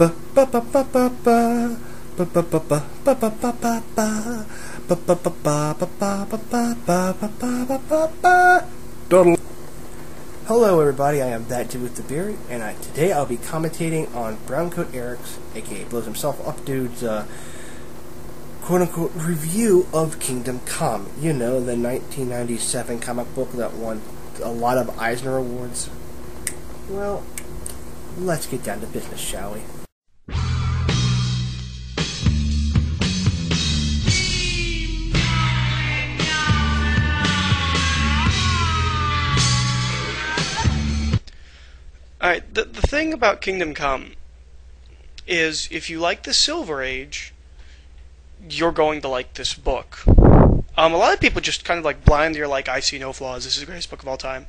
Hello everybody, I am That Dude with the Beard, and today I'll be commentating on Browncoat Eric's, aka Blows Himself Up Dude's, quote-unquote review of Kingdom Come. You know, the 1997 comic book that won a lot of Eisner Awards. Well, let's get down to business, shall we? Alright, the thing about Kingdom Come is if you like the Silver Age, you're going to like this book. A lot of people just kind of like blindly are like, I see no flaws, this is the greatest book of all time.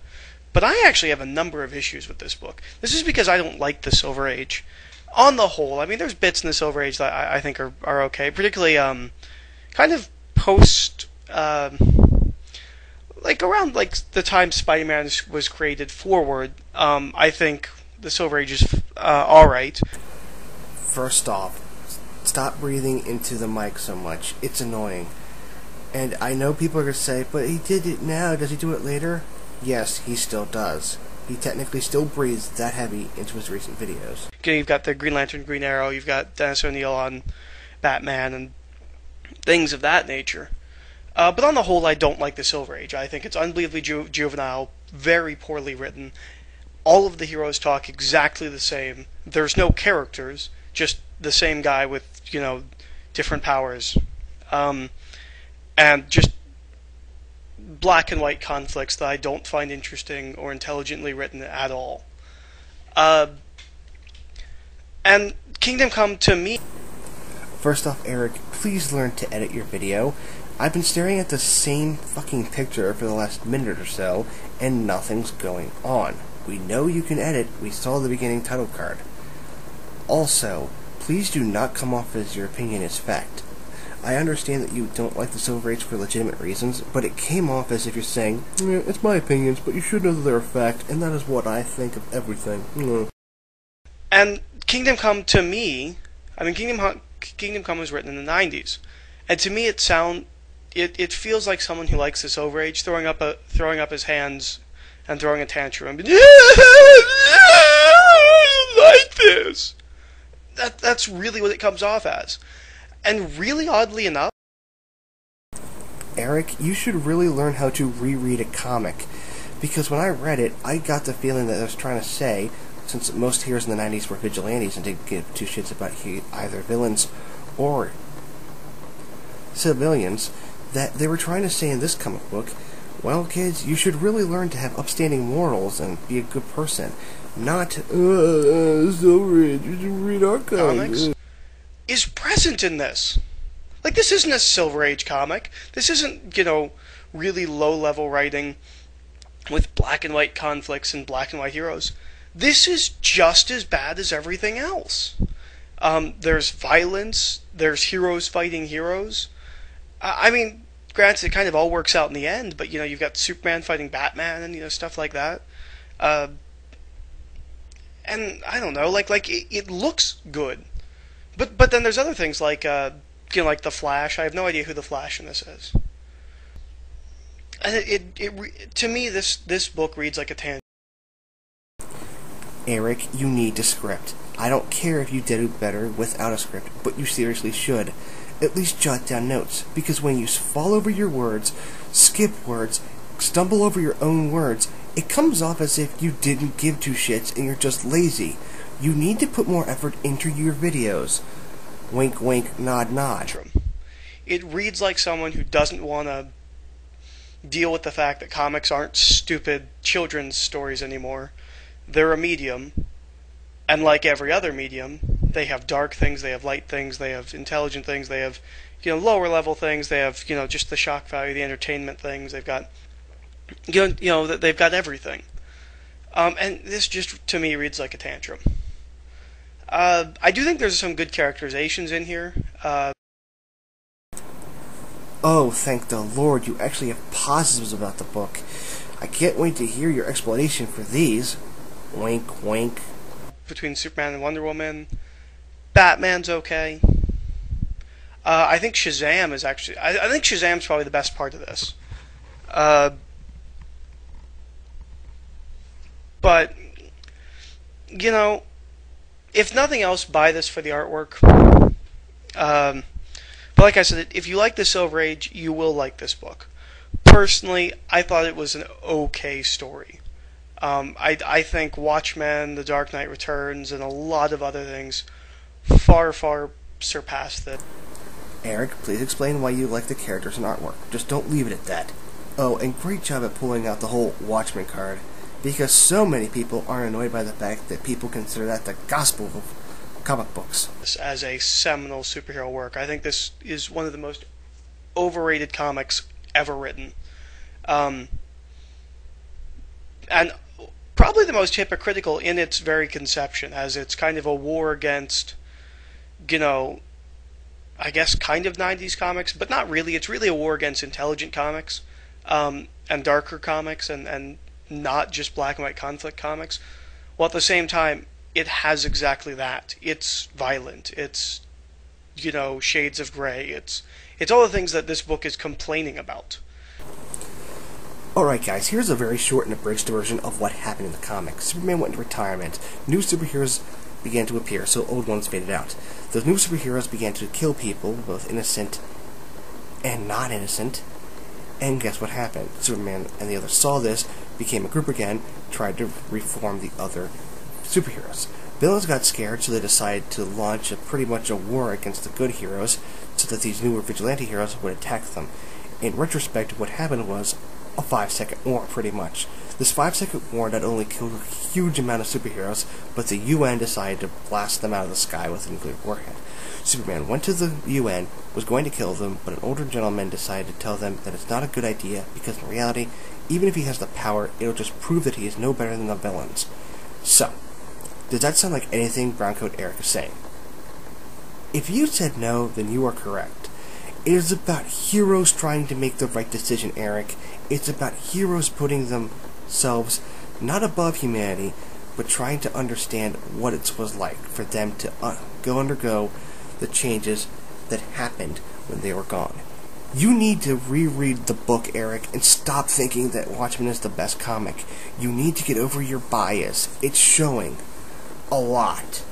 But I actually have a number of issues with this book. This is because I don't like the Silver Age. On the whole, I mean, there's bits in the Silver Age that I think are okay, particularly kind of post... like around like the time Spider-Man was created forward, I think the Silver Age is alright. First off, stop breathing into the mic so much. It's annoying. And I know people are going to say, but he did it now, does he do it later? Yes, he still does. He technically still breathes that heavy into his recent videos. Okay, you've got the Green Lantern, Green Arrow, you've got Dennis O'Neil on Batman, and things of that nature. But on the whole, I don't like the Silver Age. I think it's unbelievably juvenile, very poorly written. All of the heroes talk exactly the same. There's no characters, just the same guy with, you know, different powers. And just black and white conflicts that I don't find interesting or intelligently written at all. And Kingdom Come, to me... First off, Eric, please learn to edit your video. I've been staring at the same fucking picture for the last minute or so, and nothing's going on. We know you can edit. We saw the beginning title card. Also, please do not come off as your opinion is fact. I understand that you don't like the Silver Age for legitimate reasons, but it came off as if you're saying, it's my opinions, but you should know that they're a fact, and that is what I think of everything. And Kingdom Come, to me, I mean, Kingdom Come was written in the 90s, and to me it feels like someone who likes the Silver Age throwing up his hands and throwing a tantrum. I don't like this. That's really what it comes off as. And really oddly enough, Eric, you should really learn how to reread a comic, because when I read it, I got the feeling that I was trying to say, since most heroes in the 90s were vigilantes and didn't give two shits about either villains or civilians, that they were trying to say in this comic book, well, kids, you should really learn to have upstanding morals and be a good person. Not, Silver Age, you should read our comics. Is present in this. Like, this isn't a Silver Age comic. This isn't, you know, really low-level writing with black and white conflicts and black and white heroes. This is just as bad as everything else. There's violence, there's heroes fighting heroes. I mean, granted, it kind of all works out in the end, but, you know, you've got Superman fighting Batman and, you know, stuff like that. And, I don't know, like it looks good. But then there's other things like, you know, like The Flash. I have no idea who The Flash in this is. And to me, this book reads like a tangent. Eric, you need a script. I don't care if you did it better without a script, but you seriously should. At least jot down notes, because when you fall over your words, skip words, stumble over your own words, it comes off as if you didn't give two shits and you're just lazy. You need to put more effort into your videos. Wink, wink, nod, nod. It reads like someone who doesn't want to deal with the fact that comics aren't stupid children's stories anymore. They're a medium, and like every other medium, they have dark things, they have light things, they have intelligent things, they have, you know, lower level things, they have, you know, just the shock value, the entertainment things, they've got, you know, they've got everything. And this just, to me, reads like a tantrum. I do think there's some good characterizations in here. Oh, thank the Lord, you actually have positives about the book. I can't wait to hear your explanation for these. Wink, wink. Between Superman and Wonder Woman, Batman's okay. I think Shazam is actually. I think Shazam's probably the best part of this. Uh, but you know, if nothing else, buy this for the artwork. But like I said, if you like the Silver Age, you will like this book. Personally, I thought it was an okay story. I think Watchmen, The Dark Knight Returns, and a lot of other things far surpassed it. Eric, please explain why you like the characters and artwork. Just don't leave it at that. Oh, and great job at pulling out the whole Watchmen card, because so many people are annoyed by the fact that people consider that the gospel of comic books. As a seminal superhero work, I think this is one of the most overrated comics ever written. And probably the most hypocritical in its very conception, as it's kind of a war against, I guess kind of 90s comics, but not really. It's really a war against intelligent comics, and darker comics, and not just black and white conflict comics. While at the same time, it has exactly that. It's violent. It's, shades of gray. It's all the things that this book is complaining about. Alright guys, here's a very short and abridged version of what happened in the comics. Superman went into retirement. New superheroes began to appear, so old ones faded out. Those new superheroes began to kill people, both innocent and not innocent. And guess what happened? Superman and the others saw this, became a group again, tried to reform the other superheroes. Villains got scared, so they decided to launch pretty much a war against the good heroes, so that these newer vigilante heroes would attack them. In retrospect, what happened was a 5-second war, pretty much. This 5-second war not only killed a huge amount of superheroes, but the UN decided to blast them out of the sky with a nuclear warhead. Superman went to the UN, was going to kill them, but an older gentleman decided to tell them that it's not a good idea, because in reality, even if he has the power, it'll just prove that he is no better than the villains. So, does that sound like anything Browncoat Eric is saying? If you said no, then you are correct. It is about heroes trying to make the right decision, Eric. It's about heroes putting themselves not above humanity, but trying to understand what it was like for them to undergo the changes that happened when they were gone. You need to reread the book, Eric, and stop thinking that Watchmen is the best comic. You need to get over your bias. It's showing a lot.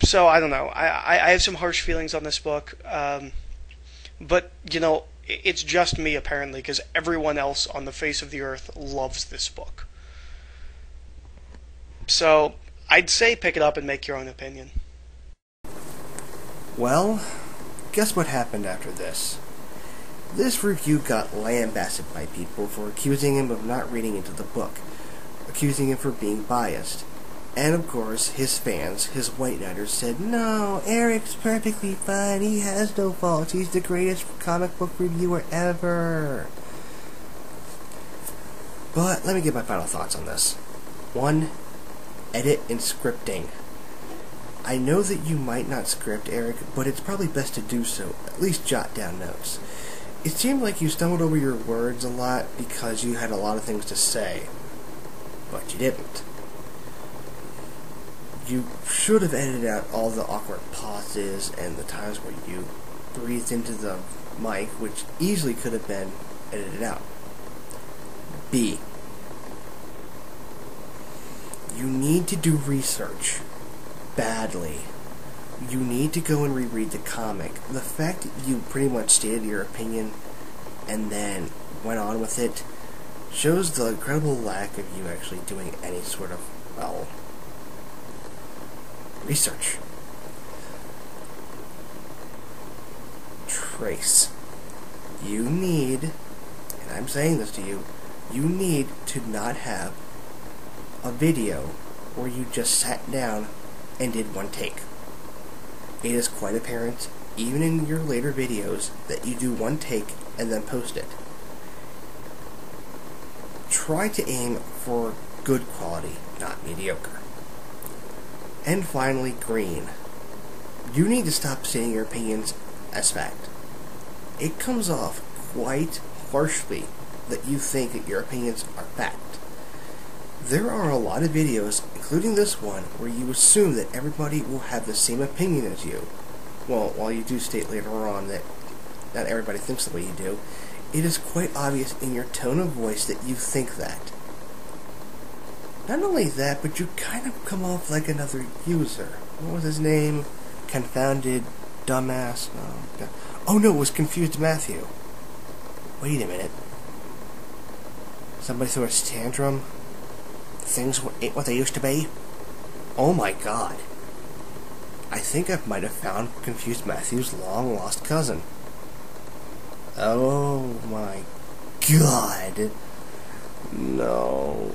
So, I don't know. I have some harsh feelings on this book. But, it's just me, apparently, because everyone else on the face of the earth loves this book. So, I'd say pick it up and make your own opinion. Well, guess what happened after this? This review got lambasted by people for accusing him of not reading into the book, accusing him for being biased. And of course, his fans, his White Knighters, said, "No, Eric's perfectly fine, he has no faults, he's the greatest comic book reviewer ever." But let me get my final thoughts on this. 1. Edit and scripting. I know that you might not script, Eric, but it's probably best to do so. At least jot down notes. It seemed like you stumbled over your words a lot because you had a lot of things to say, but you didn't. You should have edited out all the awkward pauses and the times where you breathed into the mic, which easily could have been edited out. B. You need to do research. Badly. You need to go and reread the comic. The fact that you pretty much stated your opinion and then went on with it shows the incredible lack of you actually doing any sort of, research. Trace. You need, and I'm saying this to you, you need to not have a video where you just sat down and did one take. It is quite apparent, even in your later videos, that you do one take and then post it. Try to aim for good quality, not mediocre. And finally, green. You need to stop saying your opinions as fact. It comes off quite harshly that you think that your opinions are fact. There are a lot of videos, including this one, where you assume that everybody will have the same opinion as you. Well, while you do state later on that not everybody thinks the way you do, it is quite obvious in your tone of voice that you think that. Not only that, but you kind of come off like another user. What was his name? Confounded dumbass. Oh no, it was Confused Matthew. Wait a minute. Somebody threw a tantrum? Things ain't what they used to be? Oh my god. I think I might have found Confused Matthew's long-lost cousin. Oh my god. No.